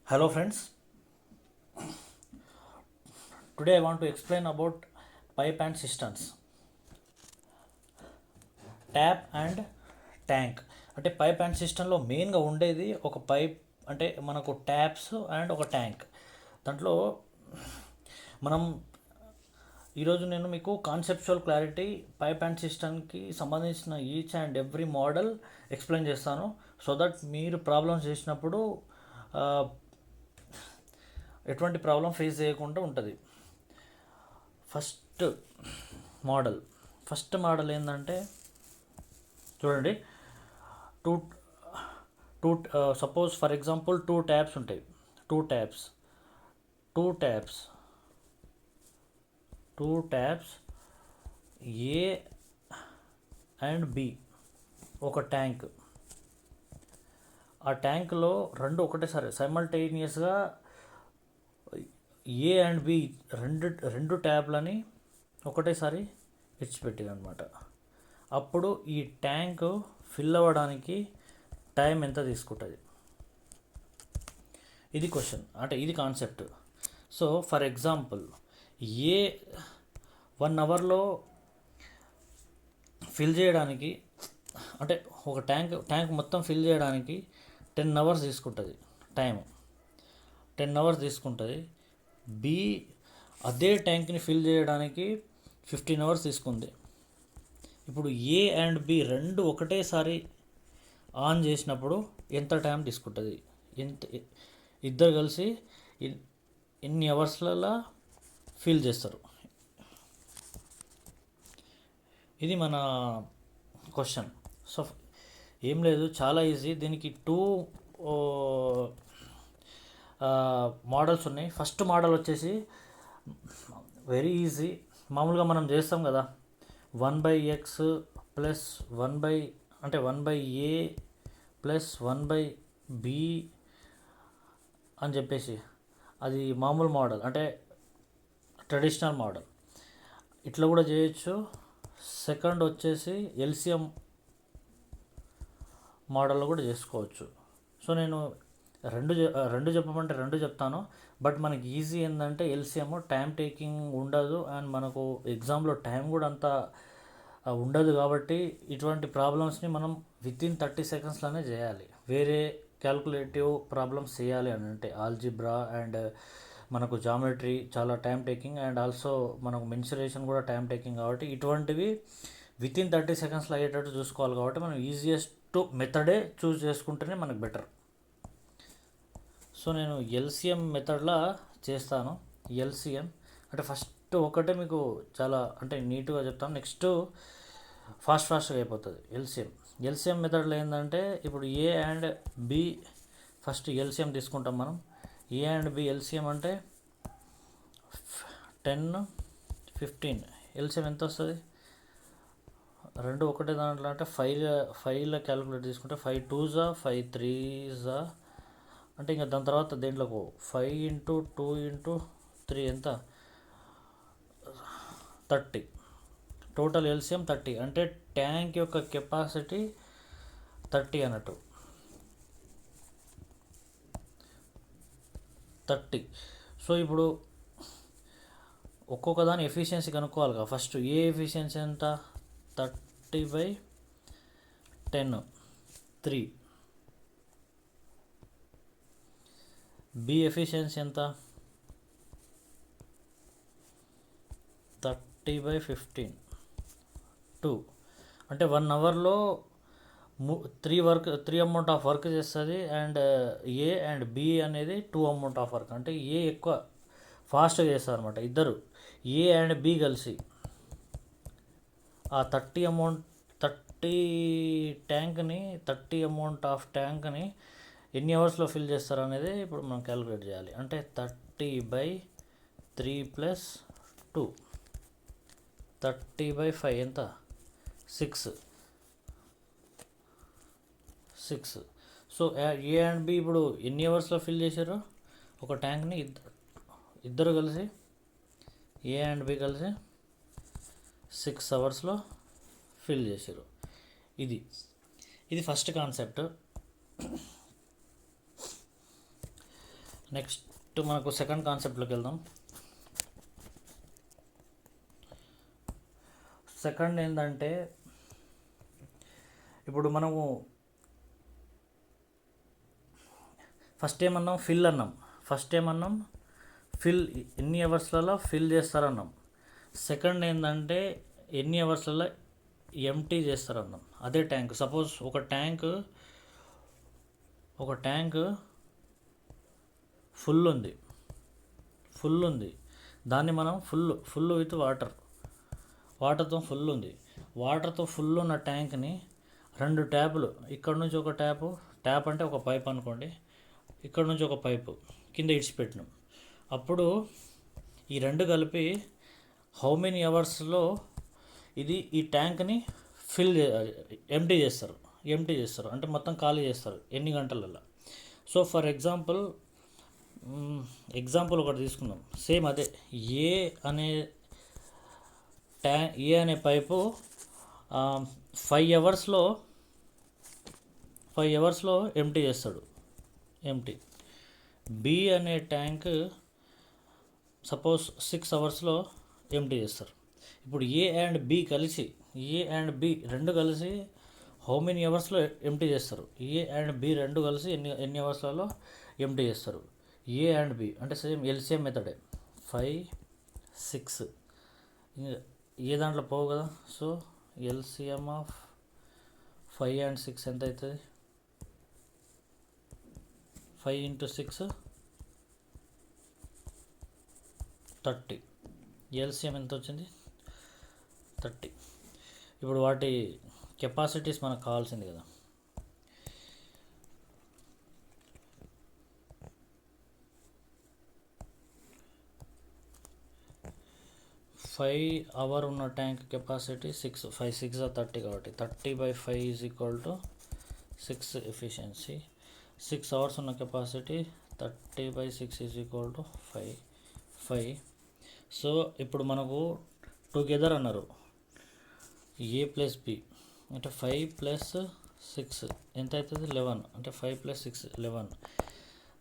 Hello friends, today I want to explain about pipe and cisterns. Tap and tank అంటే pipe and సిస్టంలో మెయిన్గా ఉండేది ఒక pipe అంటే మనకు ట్యాప్స్ అండ్ ఒక ట్యాంక్. దాంట్లో మనం ఈరోజు నేను మీకు కాన్సెప్చువల్ క్లారిటీ పైప్ అండ్ సిస్టమ్కి సంబంధించిన each and every model explain చేస్తాను. సో దట్ మీరు ప్రాబ్లమ్స్ చేసినప్పుడు ఎటువంటి ప్రాబ్లం ఫేస్ చేయకుండా ఉంటుంది. ఫస్ట్ మోడల్ ఏంటంటే చూడండి, two two suppose for example two taps ఉంటాయి. Two taps A and B, ఒక ట్యాంక్. ఆ ట్యాంక్లో రెండు ఒకటేసారి సైమల్టేనియస్గా ఏ అండ్ బి రెండు ట్యాబ్లని ఒకటేసారి ఇచ్చిపెట్టింది అనమాట. అప్పుడు ఈ ట్యాంక్ ఫిల్ అవ్వడానికి టైం ఎంత తీసుకుంటుంది? ఇది క్వశ్చన్, అంటే ఇది కాన్సెప్ట్. సో ఫర్ ఎగ్జాంపుల్ ఏ 1 అవర్లో ఫిల్ చేయడానికి, అంటే ఒక ట్యాంక్ మొత్తం ఫిల్ చేయడానికి 10 అవర్స్ తీసుకుంటుంది టైం. 10 అవర్స్ తీసుకుంటుంది. బి అదే ట్యాంక్ని ఫిల్ చేయడానికి 15 అవర్స్ తీసుకుంది. ఇప్పుడు ఏ అండ్ బి రెండు ఒకటేసారి ఆన్ చేసినప్పుడు ఎంత టైం తీసుకుంటుంది? ఇద్దరు కలిసి ఎన్ని అవర్స్లలో ఫిల్ చేస్తారు? ఇది మన క్వశ్చన్. సో ఏం లేదు, చాలా ఈజీ. దీనికి 2 మోడల్స్ ఉన్నాయి. ఫస్ట్ మోడల్ వచ్చేసి వెరీ ఈజీ. మామూలుగా మనం చేస్తాం కదా, 1/x plus 1/a plus 1/b అని చెప్పేసి, అది మామూలు మోడల్, అంటే ట్రెడిషనల్ మోడల్. ఇట్లా కూడా చేయొచ్చు. సెకండ్ వచ్చేసి ఎల్సిఎం మోడల్లో కూడా చేసుకోవచ్చు. సో నేను రెండు చెప్పమంటే రెండు చెప్తాను. బట్ మనకి ఈజీ ఏంటంటే ఎల్సిఎం టైం టేకింగ్ ఉండదు, అండ్ మనకు ఎగ్జామ్లో టైం కూడా అంత ఉండదు. కాబట్టి ఇటువంటి ప్రాబ్లమ్స్ని మనం వితిన్ 30 సెకండ్స్లోనే చేయాలి. వేరే క్యాల్కులేటివ్ ప్రాబ్లమ్స్ చేయాలి అని అంటే ఆల్జిబ్రా అండ్ మనకు జామెట్రీ చాలా టైం టేకింగ్, అండ్ ఆల్సో మనకు మెన్సురేషన్ కూడా టైం టేకింగ్. కాబట్టి ఇటువంటివి వితిన్ 30 సెకండ్స్లో అయ్యేటట్టు చూసుకోవాలి. కాబట్టి మనం ఈజియెస్ట్ మెథడే చూస్ చేసుకుంటేనే మనకు బెటర్. సో నేను ఎల్సిఎం మెథడ్లా చేస్తాను. ఎల్సిఎం అంటే ఫస్ట్ ఒకటే మీకు చాలా అంటే నీట్గా చెప్తాను, నెక్స్ట్ ఫాస్ట్గా అయిపోతుంది. ఎల్సిఎం మెథడ్లో ఏంటంటే ఇప్పుడు A and B first LCM తీసుకుంటాం మనం. ఏ అండ్ బి ఎల్సిఎం అంటే 10, 15. ఎల్సిఎం ఎంత వస్తుంది? రెండు ఒకటే దాంట్లో అంటే 5లో క్యాలిక్యులేట్ తీసుకుంటే 5 2s 5 3s, అంటే ఇంకా దాని తర్వాత దేంట్లోకి 5 × 2 × 3 ఎంత? 30. Total LCM 30. అంటే ట్యాంక్ యొక్క కెపాసిటీ 30 అన్నట్టు. 30. సో ఇప్పుడు ఒక్కొక్క దాని ఎఫిషియన్సీ కనుక్కోవాలి కదా. ఫస్ట్ ఏ ఎఫిషియన్సీ ఎంత? 30/10 3. బి ఎఫిషియన్సీ ఎంత? 30/15 2. అంటే 1 అవర్లో 3 అమౌంట్ ఆఫ్ వర్క్ చేస్తుంది, అండ్ ఏ అండ్ బి అనేది 2 అమౌంట్ ఆఫ్ వర్క్. అంటే ఏ ఎక్కువ ఫాస్ట్గా చేస్తారు అనమాట. ఇద్దరు ఏ అండ్ బి కలిసి ఆ 30 అమౌంట్ ఆఫ్ ట్యాంక్ని ఎన్ని అవర్స్లో ఫిల్ చేస్తారు అనేది ఇప్పుడు మనం క్యాలిక్యులేట్ చేయాలి. అంటే 30/3 + 2, 30/5 ఎంత? 6. సో ఏ అండ్ బి ఇప్పుడు ఎన్ని అవర్స్లో ఫిల్ చేశారు? ఒక ట్యాంక్ని ఇద్దరు కలిసి ఏ అండ్ బి కలిసి 6 అవర్స్లో ఫిల్ చేశారు. ఇది ఫస్ట్ కాన్సెప్ట్. నెక్స్ట్ మనకు సెకండ్ కాన్సెప్ట్లోకి వెళ్దాం. సెకండ్ ఏంటంటే ఇప్పుడు మనము ఫస్ట్ ఏమన్నాం ఫిల్ ఎన్ని అవర్స్లలో ఫిల్ చేస్తారన్నాం. సెకండ్ ఏంటంటే ఎన్ని అవర్స్లలో ఎంటీ చేస్తారన్నాం. అదే ట్యాంక్, సపోజ్ ఒక ట్యాంక్ ఫుల్ ఉంది, దాన్ని మనం ఫుల్ విత్ వాటర్తో ఫుల్ ఉంది. వాటర్తో ఫుల్ ఉన్న ట్యాంక్ని 2 ట్యాపులు, ఇక్కడ నుంచి ఒక ట్యాప్ అంటే ఒక పైప్ అనుకోండి, ఇక్కడ నుంచి ఒక పైపు కింద ఇడిచిపెట్టినాం. అప్పుడు ఈ 2 కలిపి హౌ మెనీ అవర్స్లో ఈ ట్యాంక్ని ఎంటీ చేస్తారు అంటే మొత్తం ఖాళీ చేస్తారు, ఎన్ని గంటలలో. సో ఫర్ ఎగ్జాంపుల్ ఒకటి తీసుకుందాం. సేమ్ అదే ఏ అనే పైపు 5 అవర్స్లో ఎంటీ చేస్తాడు. బి అనే ట్యాంక్ సపోజ్ 6 అవర్స్లో ఎంటీ చేస్తారు. ఇప్పుడు ఏ అండ్ బి రెండు కలిసి హౌ మెనీ అవర్స్లో ఎంటీ చేస్తారు? ఏ అండ్ బి రెండు కలిసి ఎన్ని అవర్స్లలో ఎంటీ చేస్తారు? ఏ అండ్ బి అంటే సేమ్ ఎల్సిఎం మెథడే. 5, 6 ఏ దాంట్లో పోవు కదా. సో ఎల్సిఎం ఆఫ్ 5 and 6 ఎంత అవుతుంది? 5 into 6 30. ఎల్సిఎం ఎంత వచ్చింది? 30. ఇప్పుడు వాటి కెపాసిటీస్ మనకు కావాల్సింది కదా. ఫైవ్ అవర్ ఉన్న ట్యాంక్ కెపాసిటీ 6, 5 6 30 కాబట్టి 30/5 is equal to 6 efficiency. 6 hours ఉన్న capacity 30/6 is equal to 5. So ఇప్పుడు మనకు టుగెదర్ అన్నారు ఏ ప్లస్ బి అంటే 5 + 6 ఎంత అవుతుంది? 11. అంటే 5 + 6 11.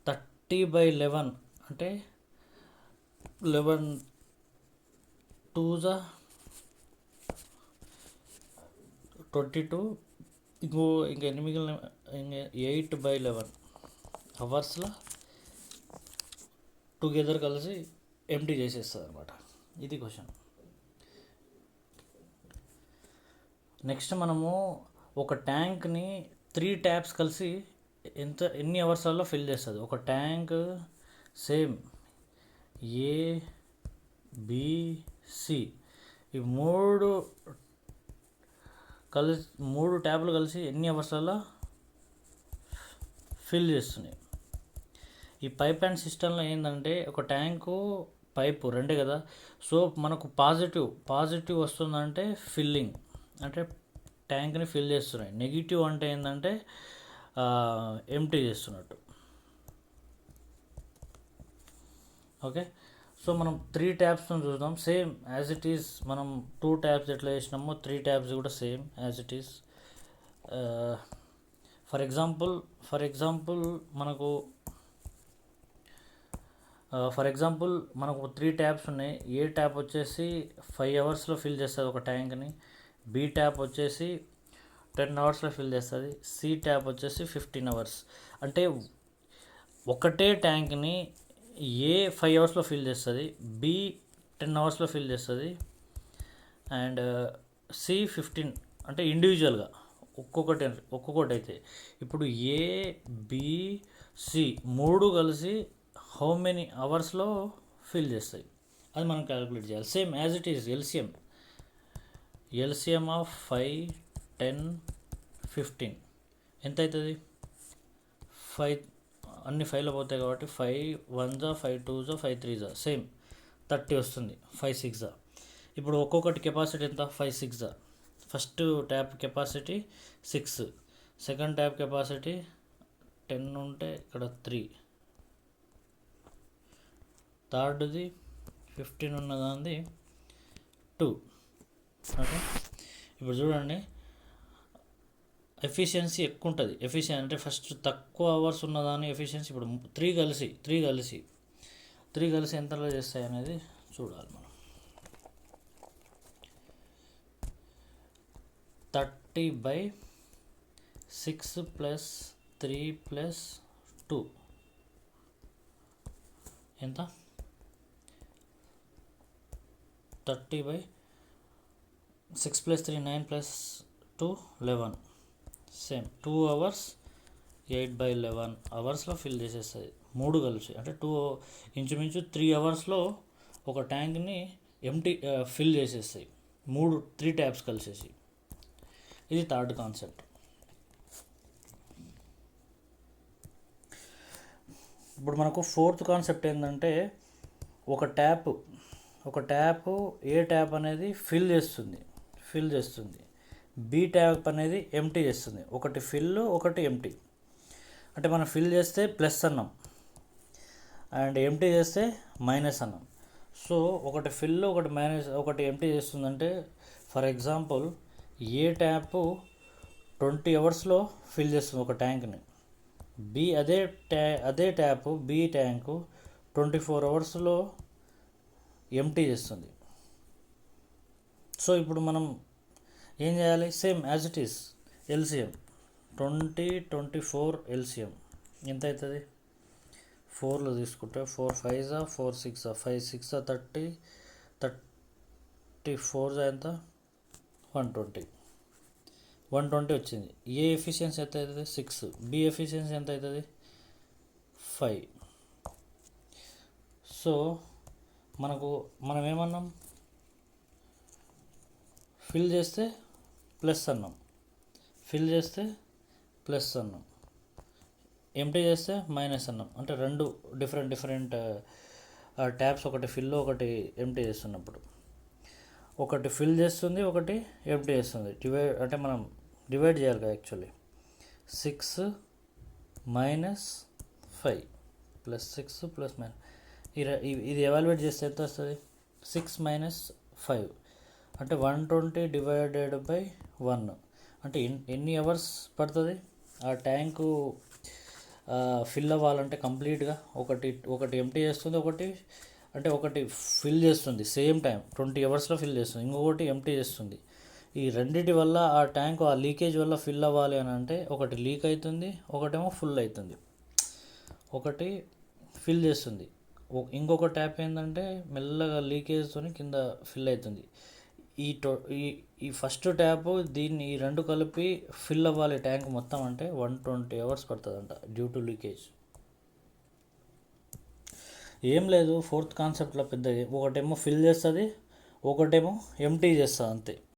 30/11 అంటే 11 2 22. ఇంకా ఎన్ని మిగిలిన? 8/11 అవర్స్లో టుగెదర్ కలిసి ఎంటీ చేసేస్తుంది అనమాట. ఇది క్వశ్చన్. నెక్స్ట్ మనము ఒక ట్యాంక్ని 3 ట్యాప్స్ కలిసి ఎన్ని అవర్స్లలో ఫిల్ చేస్తుంది? ఒక tank same A B C ఈ 3 ట్యాబ్లు కలిసి ఎన్ని అవర్స్లలో ఫిల్ చేస్తున్నాయి? ఈ పైప్ అండ్ సిస్టంలో ఏంటంటే ఒక ట్యాంకు పైపు 2 కదా. సో మనకు పాజిటివ్ వస్తుందంటే ఫిల్లింగ్ అంటే ట్యాంక్ని ఫిల్ చేస్తున్నాయి. నెగిటివ్ అంటే ఏంటంటే ఎంటీ చేస్తున్నట్టు. ఓకే, సో మనం 3 ట్యాప్స్తో చూద్దాం. సేమ్ యాజ్ ఇట్ ఈస్ మనం 2 ట్యాప్స్ ఎట్లా చేసినామో 3 ట్యాప్స్ కూడా same as it is. For example మనకు 3 ట్యాప్స్ ఉన్నాయి. ఏ ట్యాప్ వచ్చేసి 5 అవర్స్లో ఫిల్ చేస్తుంది ఒక ట్యాంక్ని. బి ట్యాప్ వచ్చేసి 10 అవర్స్లో ఫిల్ చేస్తుంది. సి ట్యాప్ వచ్చేసి 15 అవర్స్. అంటే ఒకటే ట్యాంక్ని ఏ 5 అవర్స్లో ఫిల్ చేస్తుంది, బి 10 అవర్స్లో ఫిల్ చేస్తుంది, అండ్ సి 15. అంటే ఇండివిజువల్గా ఒక్కొక్కటి అయితే ఇప్పుడు ఏ బి సి 3 కలిసి హౌ మెనీ అవర్స్లో ఫిల్ చేస్తాయి అది మనం క్యాలిక్యులేట్ చేయాలి. Same as it is LCM of 5, 10, 15 ఎంత అవుతుంది? 5 అన్ని 5లో పోతాయి కాబట్టి 5 1 5 2 5 3 సేమ్ 30 వస్తుంది. 5 6 ఇప్పుడు ఒక్కొక్కటి కెపాసిటీ ఎంత? 5 6. First tap capacity 6, second tap capacity 10 ఉంటే ఇక్కడ 3, థర్డ్ది 15 ఉన్నదాన్ని 2. ఓకే, ఇప్పుడు చూడండి ఎఫిషియన్సీ ఎక్కువ ఉంటుంది. అంటే ఫస్ట్ తక్కువ అవర్స్ ఉన్నదాని ఎఫిషియన్సీ ఇప్పుడు త్రీ కలిసి ఎంతలో చేస్తాయి అనేది చూడాలి మనం. 30/6 + 3 + 2 ఎంత? 30/6 + 3 9 + 2 11. సేమ్ 2 hours 8/11 అవర్స్లో ఫిల్ చేసేస్తుంది. 3 కలిసి అంటే ఇంచుమించు 3 అవర్స్లో ఒక ట్యాంక్ని ఫిల్ చేసేస్తాయి. 3 ట్యాప్స్ కలిసేసి. ఇది థర్డ్ కాన్సెప్ట్. ఇప్పుడు మనకు ఫోర్త్ కాన్సెప్ట్ ఏంటంటే ఒక ట్యాప్ ఏ ట్యాప్ అనేది ఫిల్ చేస్తుంది, బి ట్యాప్ అనేది ఎంటీ చేస్తుంది. ఒకటి ఫిల్, ఒకటి ఎంటీ. అంటే మనం ఫిల్ చేస్తే ప్లస్ అన్నాం అండ్ ఎంటీ చేస్తే మైనస్ అన్నాం. సో ఒకటి ఫిల్, ఒకటి మైనస్, ఒకటి ఎంటీ చేస్తుందంటే ఫర్ ఎగ్జాంపుల్ ఏ ట్యాప్ 20 అవర్స్లో ఫిల్ చేస్తుంది ఒక ట్యాంక్ని, బి అదే ట్యాప్ బి ట్యాంకు 24 అవర్స్లో ఎంటీ చేస్తుంది. సో ఇప్పుడు మనం ఏం చేయాలి? Same as it is LCM 20/24 LCM ఎంత అవుతుంది? 4లో తీసుకుంటే 4 5 4 6 5 6 30 34 ఎంత? 120 వచ్చింది. ఏ ఎఫిషియన్సీ ఎంత అవుతుంది? 6. బి ఎఫిషియన్సీ ఎంత అవుతుంది? 5. సో మనం ఏమన్నాం? ఫిల్ చేస్తే ప్లస్ అన్నాం, ఎంటీ చేస్తే మైనస్ అన్నాం. అంటే రెండు డిఫరెంట్ ట్యాప్స్, ఒకటి ఫిల్, ఒకటి ఎంటీ చేస్తున్నప్పుడు ఒకటి ఫిల్ చేస్తుంది, ఒకటి ఎంటీ చేస్తుంది. అంటే మనం డివైడ్ చేయాలి కదా యాక్చువల్లీ. 6 - 5 + 6 + -, ఇది ఎవాల్యుయేట్ చేస్తే ఎంత వస్తుంది? 6 - 5 అంటే 120/1. అంటే ఎన్ని అవర్స్ పడుతుంది ఆ ట్యాంకు ఫిల్ అవ్వాలంటే కంప్లీట్గా? ఒకటి ఎంటీ చేస్తుంది, ఒకటి ఫిల్ చేస్తుంది సేమ్ టైం 20 అవర్స్లో ఫిల్ చేస్తుంది, ఇంకొకటి ఎంటీ చేస్తుంది. ఈ రెండిటి వల్ల ఆ ట్యాంక్ ఆ లీకేజ్ వల్ల ఫిల్ అవ్వాలి అని అంటే ఒకటి లీక్ అవుతుంది, ఒకటేమో ఫుల్ అవుతుంది. ఒకటి ఫిల్ చేస్తుంది, ఇంకొక ట్యాప్ ఏంటంటే మెల్లగా లీకేజ్తో కింద ఫిల్ అవుతుంది. ఈ ఫస్ట్ ట్యాప్ ఈ రెండు కలిపి ఫిల్ అవ్వాలి ట్యాంక్ మొత్తం అంటే 120 అవర్స్ పడుతుందంట డ్యూ టు లీకేజ్. ఏం లేదు, ఫోర్త్ కాన్సెప్ట్లో పెద్దది. ఒకటేమో ఫిల్ చేస్తుంది, ఒకటేమో ఎంటీ చేస్తుంది, అంతే.